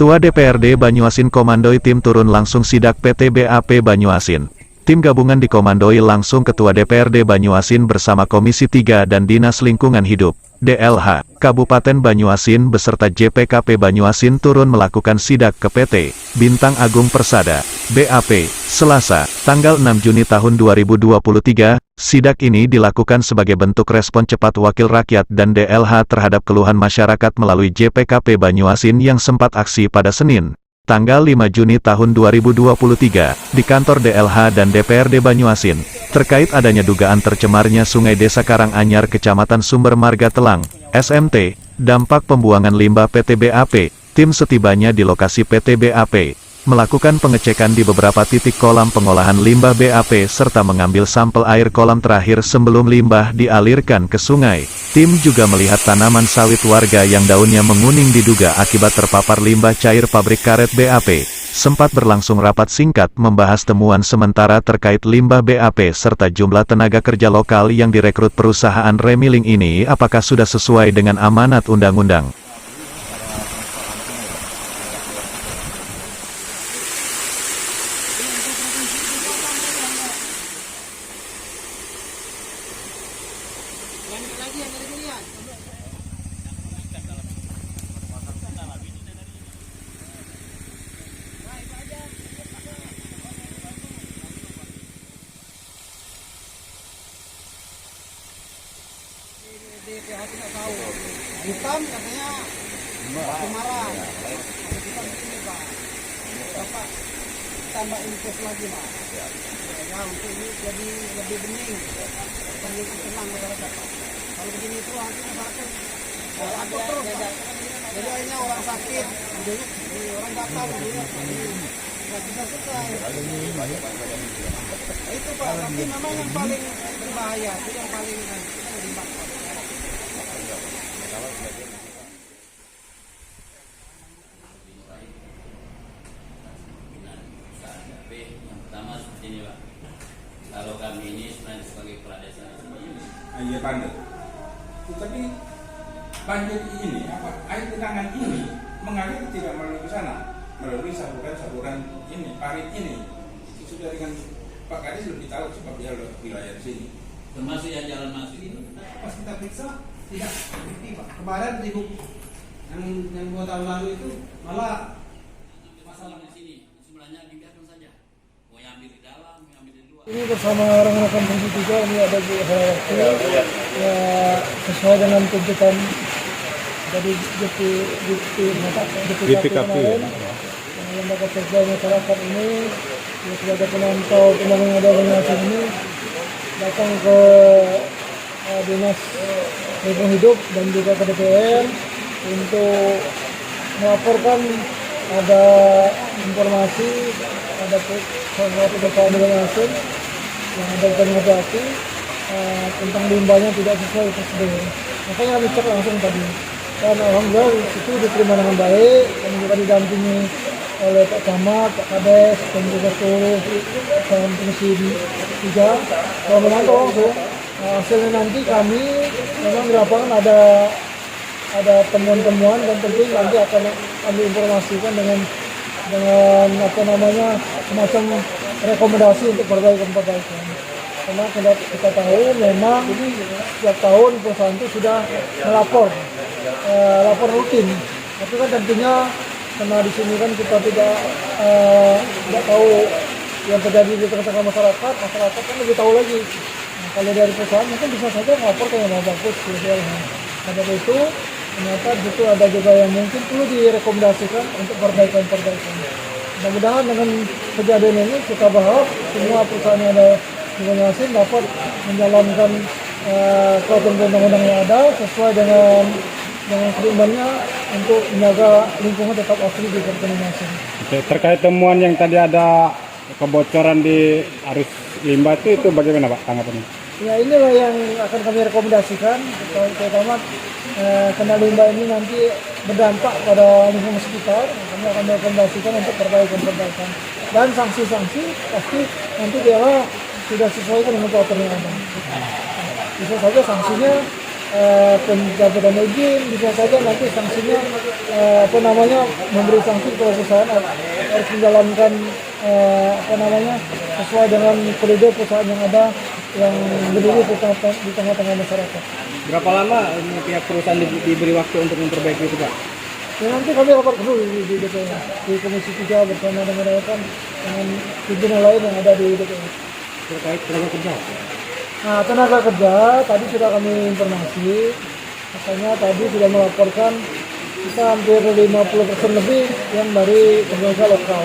Ketua DPRD Banyuasin komandoi tim turun langsung sidak PT BAP Banyuasin. Tim gabungan dikomandoi langsung Ketua DPRD Banyuasin bersama Komisi 3 dan Dinas Lingkungan Hidup, DLH, Kabupaten Banyuasin beserta JPKP Banyuasin turun melakukan sidak ke PT Bintang Agung Persada, BAP, Selasa, tanggal 6 Juni tahun 2023. Sidak ini dilakukan sebagai bentuk respon cepat Wakil Rakyat dan DLH terhadap keluhan masyarakat melalui JPKP Banyuasin yang sempat aksi pada Senin, tanggal 5 Juni tahun 2023, di kantor DLH dan DPRD Banyuasin, terkait adanya dugaan tercemarnya Sungai Desa Karanganyar Kecamatan Sumber Marga Telang, SMT, dampak pembuangan limbah PT BAP. Tim setibanya di lokasi PT BAP, melakukan pengecekan di beberapa titik kolam pengolahan limbah BAP serta mengambil sampel air kolam terakhir sebelum limbah dialirkan ke sungai. Tim juga melihat tanaman sawit warga yang daunnya menguning diduga akibat terpapar limbah cair pabrik karet BAP. Sempat berlangsung rapat singkat membahas temuan sementara terkait limbah BAP serta jumlah tenaga kerja lokal yang direkrut perusahaan Remiling ini apakah sudah sesuai dengan amanat undang-undang. DPH tidak tahu. Hitam katanya kemaran. Kita begini Pak. Bapak tambah invest lagi Pak. Ya untuk ini jadi lebih bening. Perlu tenang masyarakat Pak. Kalau begini terus nanti masyarakat ada terus Pak. Jadi akhirnya orang sakit, orang datang, nggak bisa selesai. Itu Pak, tapi memang yang paling berbahaya, itu yang paling terlibat. Yang pertama seperti ini Pak, kalau kami ini sebenarnya sebagai kepala desa iya banjir, tetapi banjir ini air genangan ini mengalir tidak melalui ke sana, melalui saluran ini parit ini. Itu sudah dengan Pak Kadis lebih tahu sebab dia wilayah di sini. termasuk yang jalan masuk ini. Pas kita periksa tidak bukti Pak. Kemarin di yang 2 tahun lalu itu malah Masalah di sini sebenarnya dibiarkan saja. Mau ambil di dalam, mau ambil di luar. Ini bersama rekan-rekan Komisi 3 ini ada di waktu ya, sesuai dengan tuntutan dari DPKP lembaga kerja masyarakat ini ya, sebagai penantau pembangunan organisasi ini datang ke Dinas Lingkungan Hidup dan juga ke DPR untuk melaporkan ada informasi ada suatu perusahaan organisasi yang ada organisasi tentang limbahnya tidak sesuai prosedur. Makanya kami cek langsung tadi. Dan alhamdulillah itu diterima dengan baik, kami juga didampingi oleh Pak Camat, Pak Kades, dan juga seluruh Komisi 3. Kalau memantau langsung, hasilnya nanti kami memang di lapangan ada temuan-temuan dan tentu nanti akan kami informasikan dengan apa namanya semacam rekomendasi untuk perbaikan. Karena kita tahu memang setiap tahun perusahaan itu sudah lapor rutin. Tapi kan tentunya karena di sini kan kita tidak tahu yang terjadi di tengah-tengah masyarakat kan lebih tahu lagi. Nah, kalau dari perusahaan mungkin bisa saja lapor ke yang bagus. Ada itu ternyata itu ada juga yang mungkin perlu direkomendasikan untuk perbaikan. Mudah-mudahan dengan kejadian ini kita berharap semua perusahaan yang ada di Banyuasin dapat menjalankan peraturan undang-undang yang ada sesuai dengan keimbangannya untuk menjaga lingkungan tetap asli di Banyuasin. Terkait temuan yang tadi ada kebocoran di arus limbah itu bagaimana Pak tanggapannya? Ya inilah yang akan kami rekomendasikan, terutama karena limbah ini nanti berdampak pada lingkungan sekitar. Kami akan merekomendasikan untuk perbaikan dan sanksi-sanksi pasti nanti dia sudah sesuai dengan peraturan yang ada. Bisa saja sanksinya pencabutan izin, bisa saja nanti sanksinya memberi sanksi kepada perusahaan harus menjalankan sesuai dengan koridor perusahaan yang ada yang berdiri di tengah-tengah masyarakat. Berapa lama pihak perusahaan diberi waktu untuk memperbaiki itu, Pak? Ya, nanti kami rapat dulu di DPR, di Komisi 3 bersama dengan pimpinan lain yang ada di DPR. Terkait tenaga kerja. Nah, tenaga kerja tadi sudah kami informasi, makanya tadi sudah melaporkan kita hampir 50% lebih yang dari pemerintah lokal,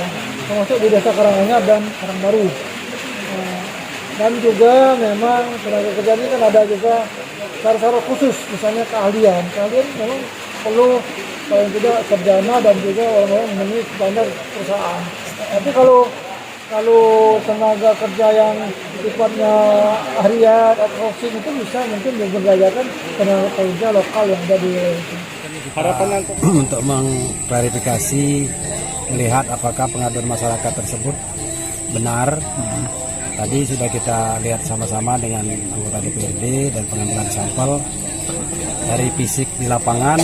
termasuk di Desa Karanganyar dan Karangbaru. Dan juga memang tenaga kerja ini kan ada juga syarat-syarat khusus, misalnya keahlian memang perlu paling tidak sarjana dan juga orang-orang memenuhi standar perusahaan. Tapi kalau tenaga kerja yang sifatnya harian atau outsourcing itu bisa mungkin diberdayakan tenaga kerja lokal yang ada di itu. Harapan untuk mengklarifikasi, melihat apakah pengaduan masyarakat tersebut benar. Tadi sudah kita lihat sama-sama dengan anggota DPRD dan pengambilan sampel dari fisik di lapangan,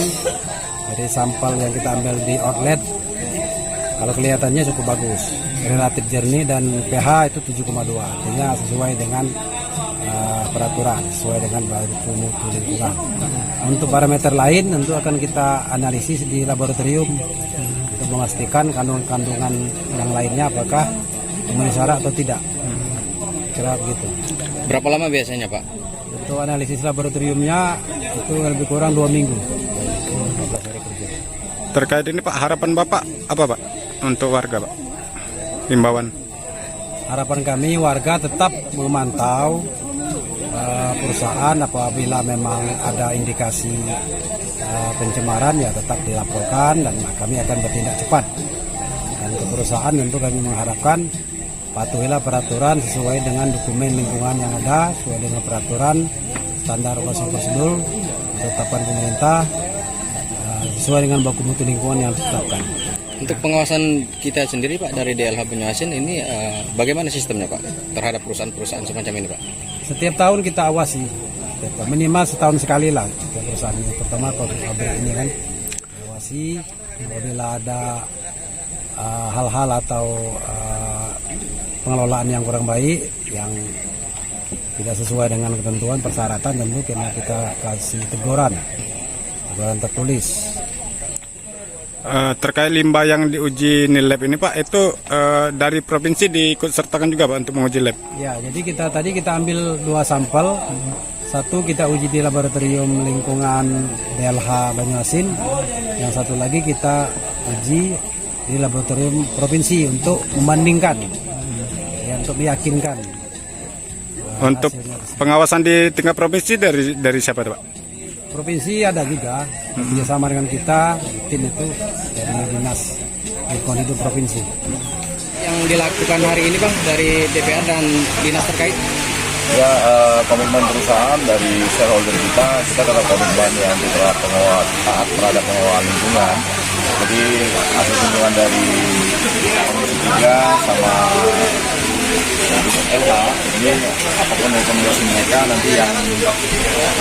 dari sampel yang kita ambil di outlet. Kalau kelihatannya cukup bagus, relatif jernih dan pH itu 7,2, artinya sesuai dengan peraturan, sesuai dengan baku mutu lingkungan. Untuk parameter lain tentu akan kita analisis di laboratorium untuk memastikan kandungan yang lainnya apakah memenuhi syarat atau tidak. Kira begitu. Berapa lama biasanya, Pak? Untuk analisis laboratoriumnya itu lebih kurang 2 minggu. 12 hari kerja. Terkait ini Pak, harapan Bapak apa Pak untuk warga Pak? Himbauan. Harapan kami warga tetap memantau perusahaan apabila memang ada indikasi pencemaran ya tetap dilaporkan dan kami akan bertindak cepat. Dan ke perusahaan tentu kami mengharapkan patuhilah peraturan sesuai dengan dokumen lingkungan yang ada, sesuai dengan peraturan standar operasi prosedur ketetapan pemerintah, sesuai dengan baku mutu lingkungan yang ditetapkan. Untuk pengawasan kita sendiri Pak dari DLH Banyuasin ini bagaimana sistemnya Pak terhadap perusahaan-perusahaan semacam ini Pak? Setiap tahun kita awasi, minimal setahun sekali lah setiap perusahaan ini, terutama kalau pabrik ini kan awasi apabila ada hal-hal atau pengelolaan yang kurang baik yang tidak sesuai dengan ketentuan persyaratan, tentu kita kasih teguran tertulis. Terkait limbah yang diuji NILAB ini Pak, itu dari provinsi diikut sertakan juga Pak untuk menguji lab? Ya, jadi kita ambil 2 sampel, satu kita uji di laboratorium lingkungan DLH Banyuasin, yang satu lagi kita uji di laboratorium provinsi untuk membandingkan, ya, untuk meyakinkan. Untuk pengawasan di tingkat provinsi dari siapa Pak? Provinsi ada juga bekerjasama dengan kita, tim itu dari Dinas Lingkungan Hidup Provinsi. Yang dilakukan hari ini Bang dari DPR dan dinas terkait? Ya, komitmen perusahaan dari shareholder kita adalah komitmen yang taat terhadap pengelolaan lingkungan. Jadi hasil kunjungan dari Komisi 3 sama LH ini apapun rekomendasi mereka nanti yang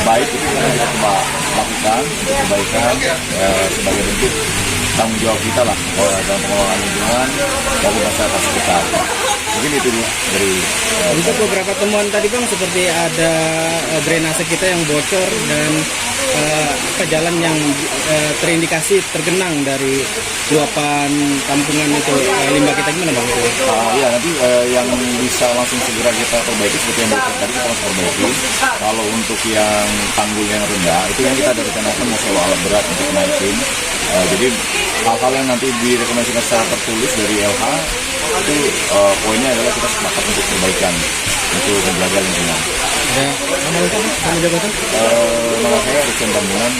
baik itu kita coba lakukan untuk kebaikan sebagai bentuk tanggung jawab kita lah dalam pengelolaan lingkungan bagi masyarakat sekitar. Mungkin itu dari Untuk beberapa temuan tadi Bang seperti ada drainase kita yang bocor dan jalan yang terindikasi tergenang dari luapan tampungan itu limbah kita, gimana Bang? ya nanti yang bisa langsung segera kita perbaiki seperti yang bocor tadi kita langsung perbaiki. Kalau untuk yang tanggul yang rendah itu yang kita ada rencanakan mau sewa alat berat untuk naikin. Jadi hal-hal yang nanti direkomendasikan secara tertulis dari LH itu poinnya adalah kita sepakat untuk perbaikan untuk menjaga lingkungan. Ada nama lengkap kamu jabatan? Nama saya Rusen Tambunan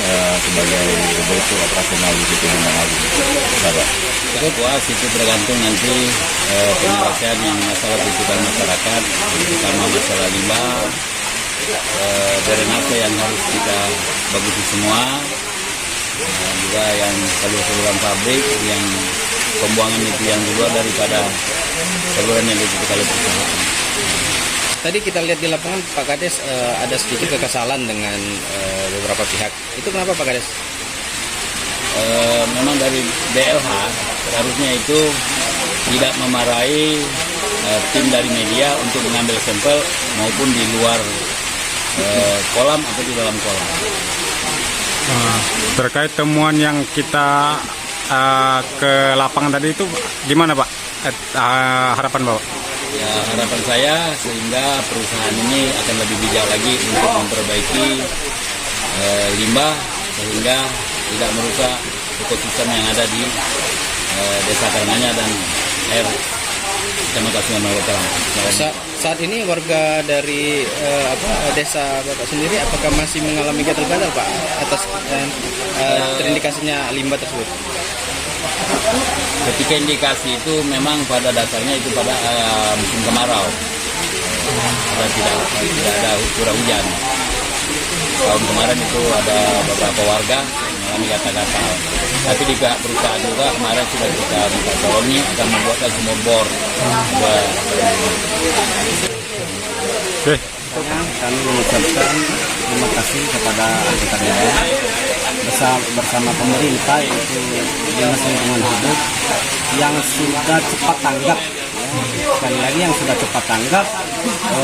sebagai direktur operasional di PT Bintang Agung. Sahabat. Cukup puas itu tergantung nanti penyelesaian yang masalah tuntutan masyarakat, terutama masalah limbah, drainase yang harus kita bagusi semua, juga yang saluran pabrik yang pembuangan itu yang di luar daripada saluran yang dibutuhkan oleh perusahaan. tadi kita lihat di lapangan Pak Kades ada sedikit kekesalan dengan beberapa pihak. Itu kenapa Pak Kades? Memang dari DLH seharusnya itu tidak memarahi tim dari media untuk mengambil sampel maupun di luar kolam atau di dalam kolam. Terkait temuan yang kita ke lapangan tadi itu gimana Pak? Harapan Bapak? Ya, harapan saya sehingga perusahaan ini akan lebih bijak lagi untuk memperbaiki limbah sehingga tidak merusak ekosistem yang ada di Desa Karanganyar dan air Kecamatan Sungai Mangkunegaran. Saat ini warga dari desa Bapak sendiri apakah masih mengalami gatal-gatal Pak atas terindikasinya limbah tersebut? Ketika indikasi itu memang pada dasarnya itu pada musim kemarau dan tidak ada curah hujan. Tahun kemarin itu ada beberapa warga mengalami gatal-gatal. Tapi di pihak perusahaan juga kemarin sudah kita minta tolongi akan membuatkan sumur bor. Oke. Kami mengucapkan terima kasih kepada anggota DPR bersama pemerintah yaitu Dinas Lingkungan Hidup yang sudah cepat tanggap. Sekali lagi yang sudah cepat tanggap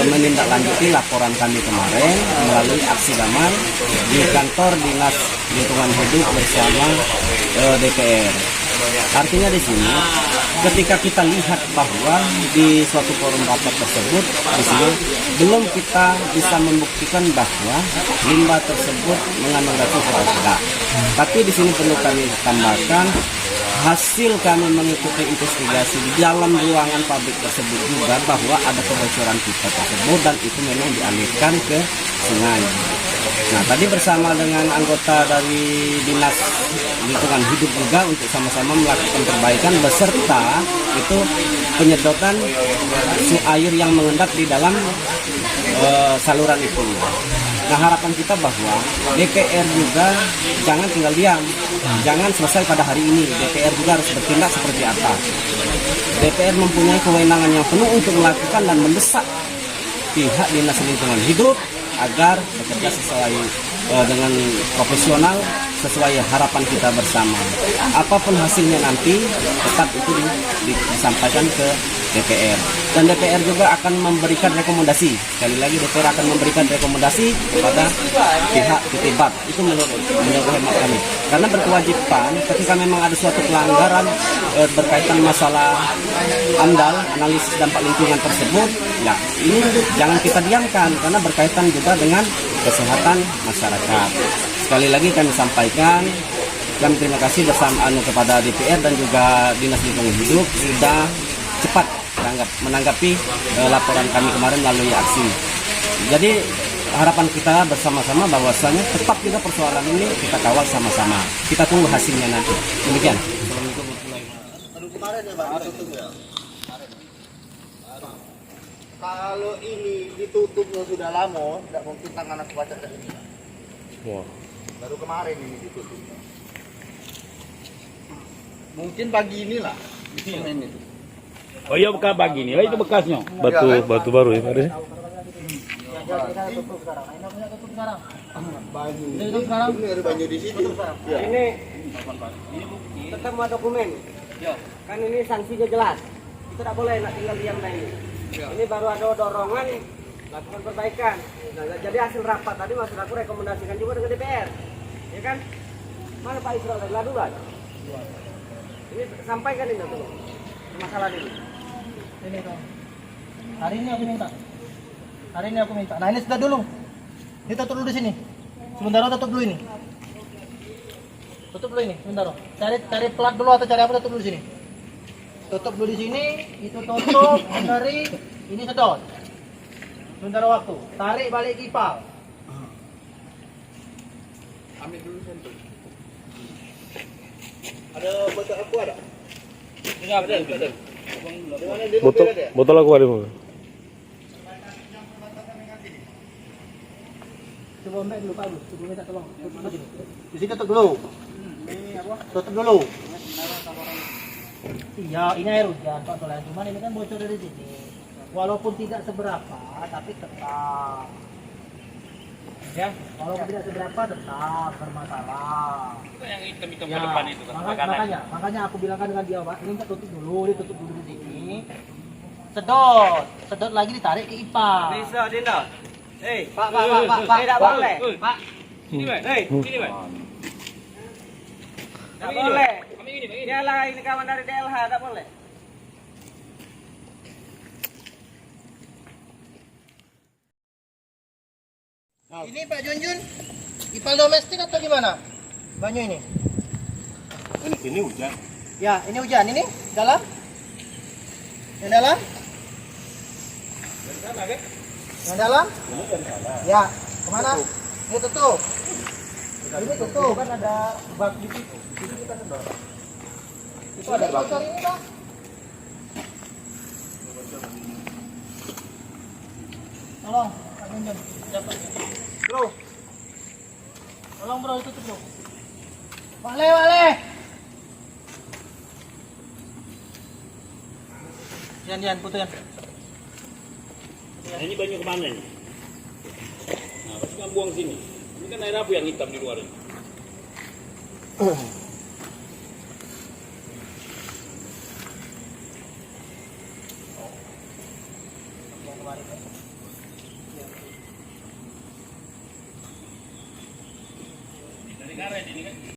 menindaklanjuti laporan kami kemarin melalui aksi damai di kantor Dinas Lingkungan Hidup bersama DPR. Artinya di sini ketika kita lihat bahwa di suatu forum rapat tersebut di sini belum kita bisa membuktikan bahwa limbah tersebut mengandung racun atau tidak. Tapi di sini perlu kami tambahkan hasil kami mengikuti investigasi di dalam ruangan pabrik tersebut juga bahwa ada kebocoran pipa tersebut dan itu memang dialirkan ke sungai. Nah, tadi bersama dengan anggota dari Dinas Lingkungan Hidup juga untuk sama-sama melakukan perbaikan beserta itu penyedotan air yang mengendap di dalam saluran itu. Nah, harapan kita bahwa DPR juga jangan tinggal diam, jangan selesai pada hari ini. DPR juga harus bertindak seperti apa. DPR mempunyai kewenangan yang penuh untuk melakukan dan mendesak pihak Dinas Lingkungan Hidup agar bekerja sesuai dengan profesional, sesuai harapan kita bersama. Apapun hasilnya nanti, tetap itu disampaikan ke DPR. Dan DPR juga akan memberikan rekomendasi. Sekali lagi DPR akan memberikan rekomendasi kepada pihak PTBAT. Itu menurut hemat kami. Karena berkewajiban ketika memang ada suatu pelanggaran berkaitan masalah AMDAL, analisis dampak lingkungan tersebut, ya ini jangan kita diamkan karena berkaitan juga dengan kesehatan masyarakat. Sekali lagi kami sampaikan, kami terima kasih bersama kepada DPR dan juga Dinas Lingkungan Hidup sudah cepat menanggapi laporan kami kemarin melalui aksi. Jadi harapan kita bersama-sama bahwasanya tetap juga persoalan ini kita kawal sama-sama. Kita tunggu hasilnya nanti. Demikian. Kemarin ya Pak, ditutup ya. Kalau ini ditutupnya sudah lama, tidak mungkin tangan aku baca dari ini. Wow. Baru kemarin ini ditutup. Mungkin pagi inilah. Ini. Oh iya, bukan pagi ini, itu bekasnya. Batu baru ya Pak Des? Ini ada banyu di situ. Ya. Ini tetap mau dokumen. Kan ini sanksinya jelas. Itu tidak boleh nak tinggal diam ini. Ini baru ada dorongan lakukan perbaikan. Nah, jadi hasil rapat tadi maksud aku rekomendasikan juga dengan DPR. Ya kan? Mana Pak Israel dari Laduran? Ini sampaikan ini dulu. Masalah ini. Ini dong. Hari ini aku minta. Nah ini sudah dulu. Ini tutup dulu di sini. Sementara tutup dulu ini. Tutup dulu ini. Sementara. Cari plat dulu atau cari apa, tutup dulu di sini. Tutup dulu di sini. Itu tutup dari ini sedot. Sementara waktu. Tarik balik kipal. Ambil dulu sentuh. Ada botol aku ada? Ada. Botol aku ada mau. Coba ambil dulu Pak Agus. Coba minta tolong. Tutup dulu sini. Di sini tutup dulu. Tutup dulu. Iya, ini air hujan Pak Solan. Cuman ini kan bocor dari sini. walaupun tidak seberapa, tapi tetap. Ya, walaupun tidak seberapa tetap bermasalah. Itu yang hitam-hitam Ya, ke depan itu kan. makanya aku bilangkan dengan dia, Pak, ini kita tutup dulu di sini. Sedot lagi ditarik ke IPA. Bisa, Dinda. Pak, tidak boleh. Pak, Sini, Pak. Sini, Pak. Tidak boleh. Dialah ini kawan dari DLH, tidak boleh. ini Pak Junjun, IPA domestik atau gimana? Banyu ini? Ini hujan. Ya, ini hujan. Ini dalam? Yang dalam? Yang dalam? Ya, kemana? Ini tutup. Ini tutup, kan ada bak di situ. Di situ kita sedot. Itu ada bocor ini, Pak. Tolong, Pak Junjun. Bro. Tolong bro, tutup bro. Wale. Dian, putuin. Nah, ini banyak kemana ini? Nah, pasti kan buang sini. Ini kan air apa yang hitam di luar ini? Dari karet ini kan?